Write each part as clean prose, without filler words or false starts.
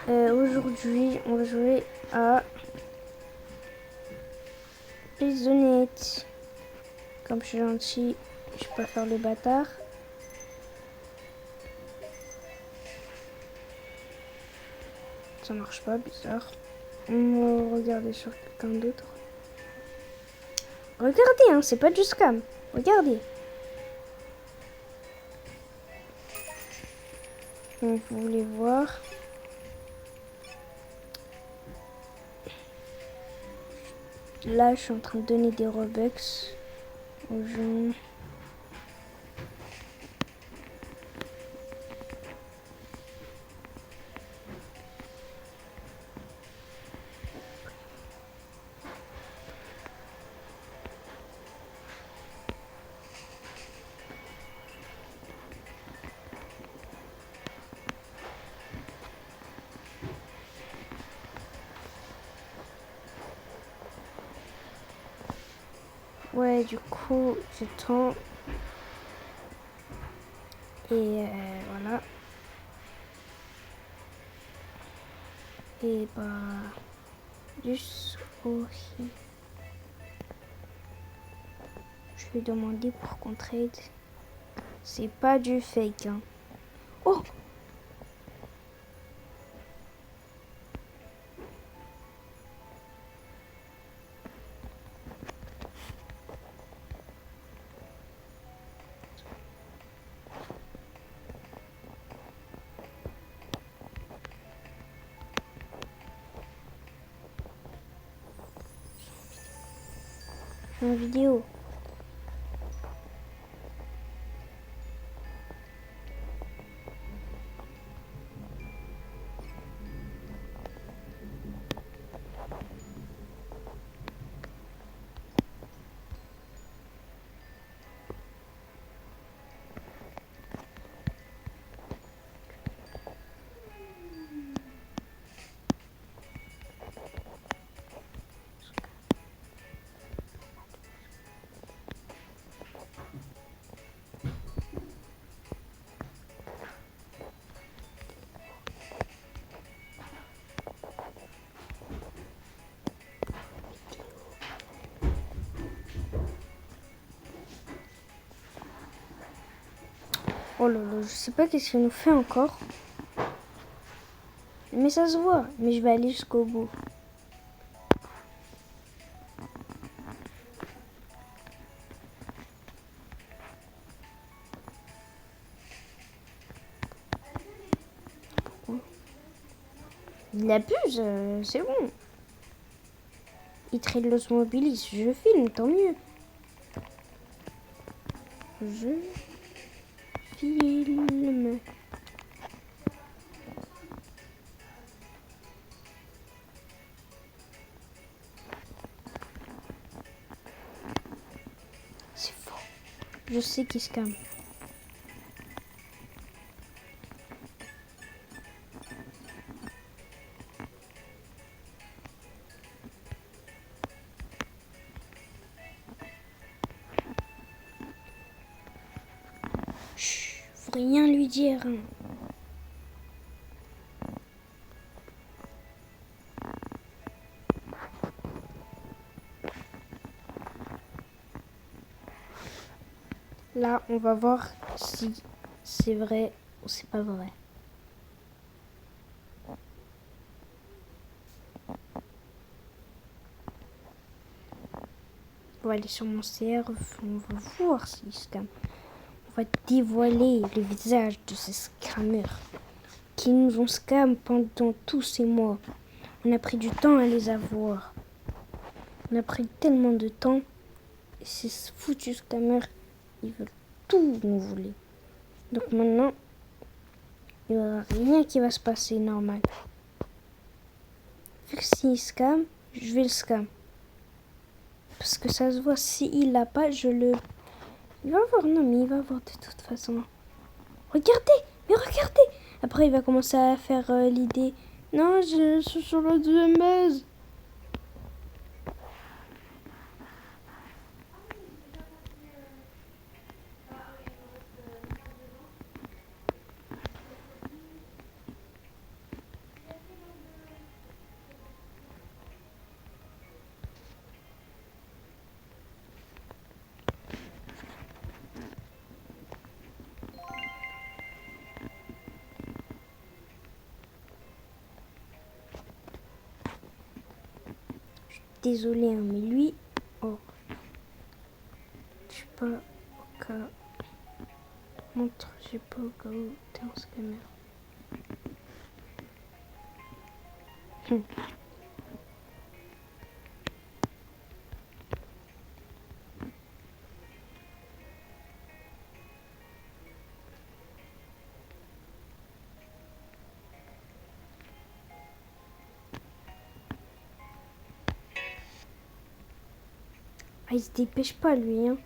Aujourd'hui, on va jouer à Prisonnette. Comme je suis gentil, je peux pas faire le bâtard. Ça marche pas, bizarre. On va regarder sur quelqu'un d'autre. Regardez, hein, c'est pas du scam. Regardez. Donc, vous voulez voir. Là, je suis en train de donner des Robux aux gens. Ouais, du coup, j'attends. Et voilà. Et bah, juste aussi. Je vais demander pour qu'on trade. C'est pas du fake, hein. Oh! Je suis en vidéo. Oh là là, je sais pas qu'est-ce qu'il nous fait encore. Mais ça se voit. Mais je vais aller jusqu'au bout. Pourquoi? Il abuse, c'est bon. Il trade l'osmobilis. Je filme, tant mieux. Je filme. C'est faux. Je sais qu'il se calme. Chut, faut rien lui dire. Hein. Là, on va voir si c'est vrai ou c'est pas vrai. On va aller sur mon CR, on va voir s'il scam. On va dévoiler le visage de ces scammers qui nous ont scam pendant tous ces mois. On a pris du temps à les avoir. On a pris tellement de temps. Et ces foutus scammers, ils veulent tout nous voler. Donc maintenant, il n'y aura rien qui va se passer normal. Vu que s'il scam, je vais le scam. Parce que ça se voit, s'il l'a pas, je le... Il va voir, non mais il va voir de toute façon. Regardez, mais regardez. Après il va commencer à faire l'idée. Non, je suis sur la deuxième base. désolée, hein, mais lui... Oh. Je sais pas, au cas... Montre, je sais pas au cas où t'es un scammer. Ah, il se dépêche pas, lui, hein.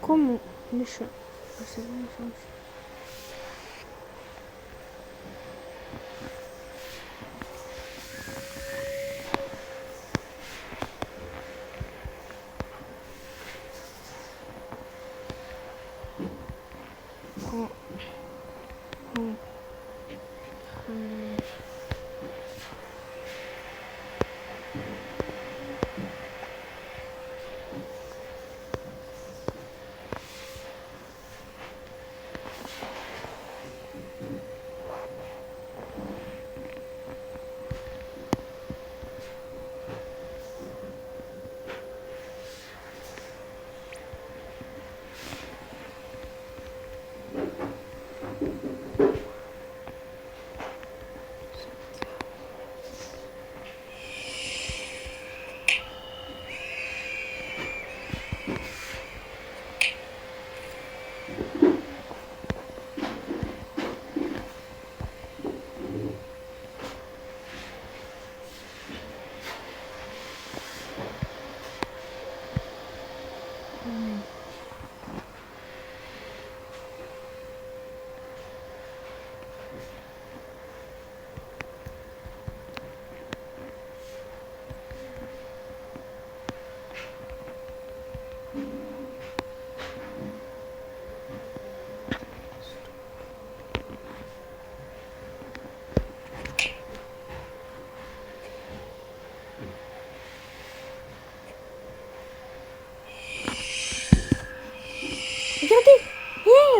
Comment le chat? Ah, c'est bon, le chat. Oh. Oh.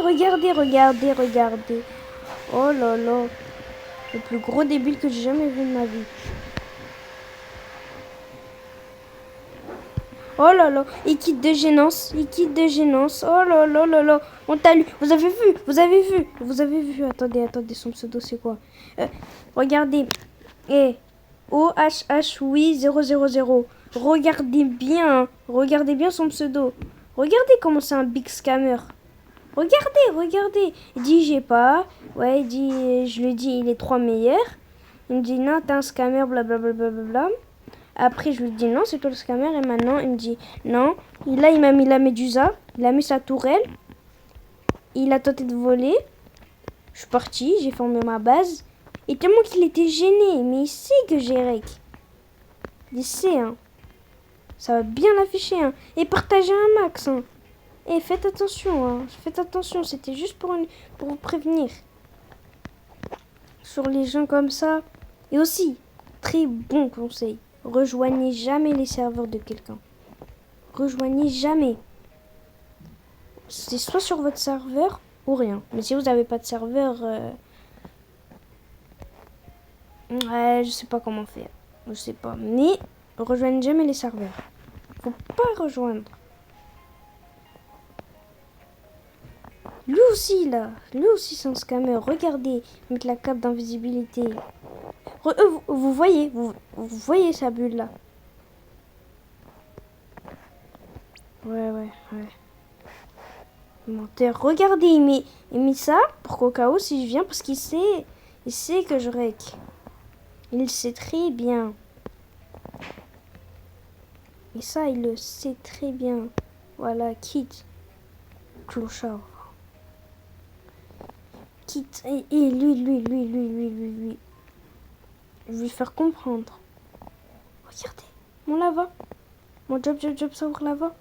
Regardez, regardez, regardez. Oh là là. Le plus gros débile que j'ai jamais vu de ma vie. Oh là là. Il quitte de gênance. Il quitte de gênance. Oh là là là là. On t'a lu. Vous avez vu. Vous avez vu. Vous avez vu. Attendez, attendez. Son pseudo, c'est quoi? Regardez. OHH, oui, 000. Regardez bien. Regardez bien son pseudo. Regardez comment c'est un big scammer. Regardez, regardez. Il dit j'ai pas. Ouais, il dit, je lui dis il est 3 meilleurs. Il me dit non, t'es un scammer, blablabla. Après, je lui dis non, c'est toi le scammer. Et maintenant, il me dit non. Et là, il m'a mis la médusa. Il a mis sa tourelle. Il a tenté de voler. Je suis partie, j'ai formé ma base. Et tellement qu'il était gêné. Mais il sait que j'ai rec. Il sait, hein. Ça va bien l'afficher, hein. Et partagez un max, hein. Et faites attention, hein. Faites attention, c'était juste pour vous prévenir. Sur les gens comme ça. Et aussi, très bon conseil, rejoignez jamais les serveurs de quelqu'un. Rejoignez jamais. C'est soit sur votre serveur ou rien. Mais si vous n'avez pas de serveur, ouais, je sais pas comment faire. Je sais pas. Mais rejoignez jamais les serveurs. Faut pas rejoindre. Lui aussi, là. Lui aussi, c'est un scammer. Regardez. Mettre la cape d'invisibilité. Vous voyez, vous voyez sa bulle là. Ouais. Menteur. Regardez, il met ça pour qu'au cas où si je viens, parce qu'il sait que je rec. Il le sait très bien. Et ça, il le sait très bien. Voilà, quitte. Clochard. Quitte. Et lui. Je vais lui faire comprendre. Regardez, mon lava. Mon job, ça ouvre lava.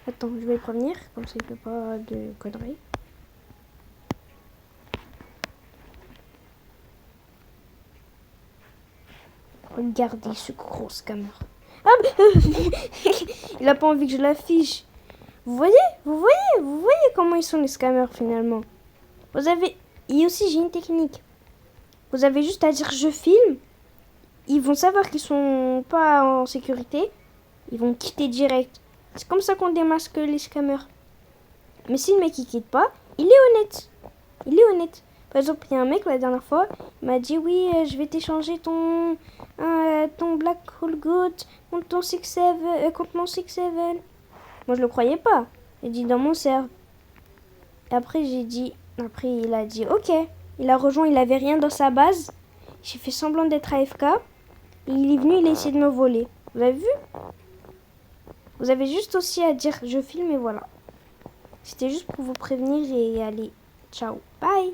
Attends, je vais le prévenir, comme ça il fait pas de conneries. Regardez ce gros scammer. Ah, il a pas envie que je l'affiche. Vous voyez comment ils sont les scammers finalement. Et aussi j'ai une technique. Vous avez juste à dire je filme. Ils vont savoir qu'ils sont pas en sécurité. Ils vont quitter direct. C'est comme ça qu'on démasque les scammers. Mais si le mec il quitte pas, il est honnête. Par exemple, il y a un mec la dernière fois, il m'a dit oui, je vais t'échanger ton Black Hole Goat contre ton 6-7, contre mon 6-7. Moi je le croyais pas. Il dit dans mon serve. Et après il a dit ok. Il a rejoint, il avait rien dans sa base. J'ai fait semblant d'être AFK. Et il est venu, il a essayé de me voler. Vous avez vu? Vous avez juste aussi à dire je filme et voilà. C'était juste pour vous prévenir et allez, ciao, bye.